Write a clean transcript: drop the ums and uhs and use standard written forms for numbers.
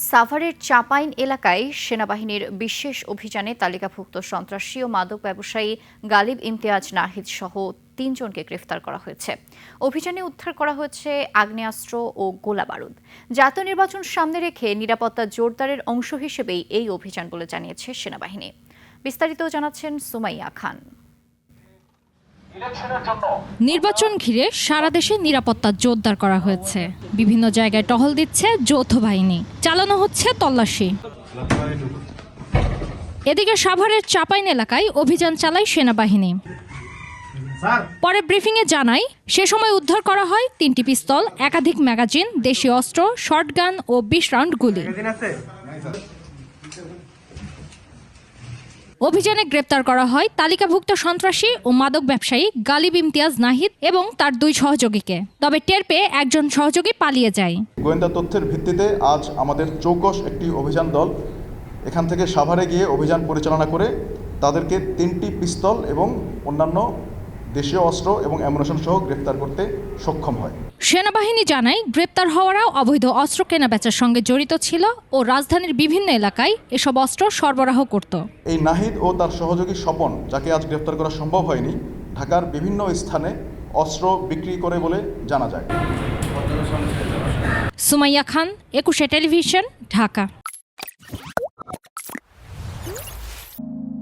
সাভারের চাপাইন এলাকায় সেনাবাহিনীর বিশেষ অভিযানে তালিকাভুক্ত সন্ত্রাসী ও মাদক ব্যবসায়ী গালিব ইমতিয়াজ নাহিদ সহ ৩ জনকে গ্রেফতার করা হয়েছে। অভিযানে উদ্ধার করা হয়েছে আগ্নেয়াস্ত্র ও গোলাবারুদ। জাতীয় নির্বাচন সামনে রেখে নিরাপত্তা জোরদারের অংশ হিসেবেই এই অভিযান বলে জানিয়েছে সেনাবাহিনী। বিস্তারিত জানাচ্ছেন সুমাইয়া খান। নির্বাচন ঘিরে সারা দেশে নিরাপত্তা জোরদার করা হয়েছে। বিভিন্ন জায়গায় টহল দিচ্ছে যৌথ বাহিনী, চালানো হচ্ছে তল্লাশি। এদিকে সাভারের চাপাইন এলাকায় অভিযান চালায় সেনাবাহিনী। পরে ব্রিফিংয়ে জানায়, সে সময় উদ্ধার করা হয় ৩টি পিস্তল, একাধিক ম্যাগাজিন, দেশীয় অস্ত্র, শর্টগান ও ২০ রাউন্ড গুলি। অভিযানে গ্রেপ্তার করা হয় তালিকাভুক্ত সন্ত্রাসী ও মাদক ব্যবসায়ী গালিব ইমতিয়াজ নাহিদ এবং তার ২ সহযোগীকে। তবে টের পেয়ে একজন সহযোগী পালিয়ে যায়। গোয়েন্দা তথ্যের ভিত্তিতে আজ আমাদের চৌকস একটি অভিযান দল এখান থেকে সাভারে গিয়ে অভিযান পরিচালনা করে তাদেরকে ৩টি পিস্তল এবং অন্যান্য দেশীয় অস্ত্র এবং অ্যামুনিশন সহ গ্রেপ্তার করতে সক্ষম হয়। সেনাবাহিনী জানায়, গ্রেপ্তার হওয়ারাও অবৈধ অস্ত্র কেনাবেচার সঙ্গে জড়িত ছিল ও রাজধানীর বিভিন্ন এলাকায় এসব অস্ত্র সরবরাহ করত। এই নাহিদ ও তার সহযোগী স্বপন, যাকে আজ গ্রেপ্তার করা সম্ভব হয়নি, ঢাকার বিভিন্ন স্থানে অস্ত্র বিক্রি করে বলে জানা যায়। সুমাইয়া খান, ২১ টেলিভিশন, ঢাকা।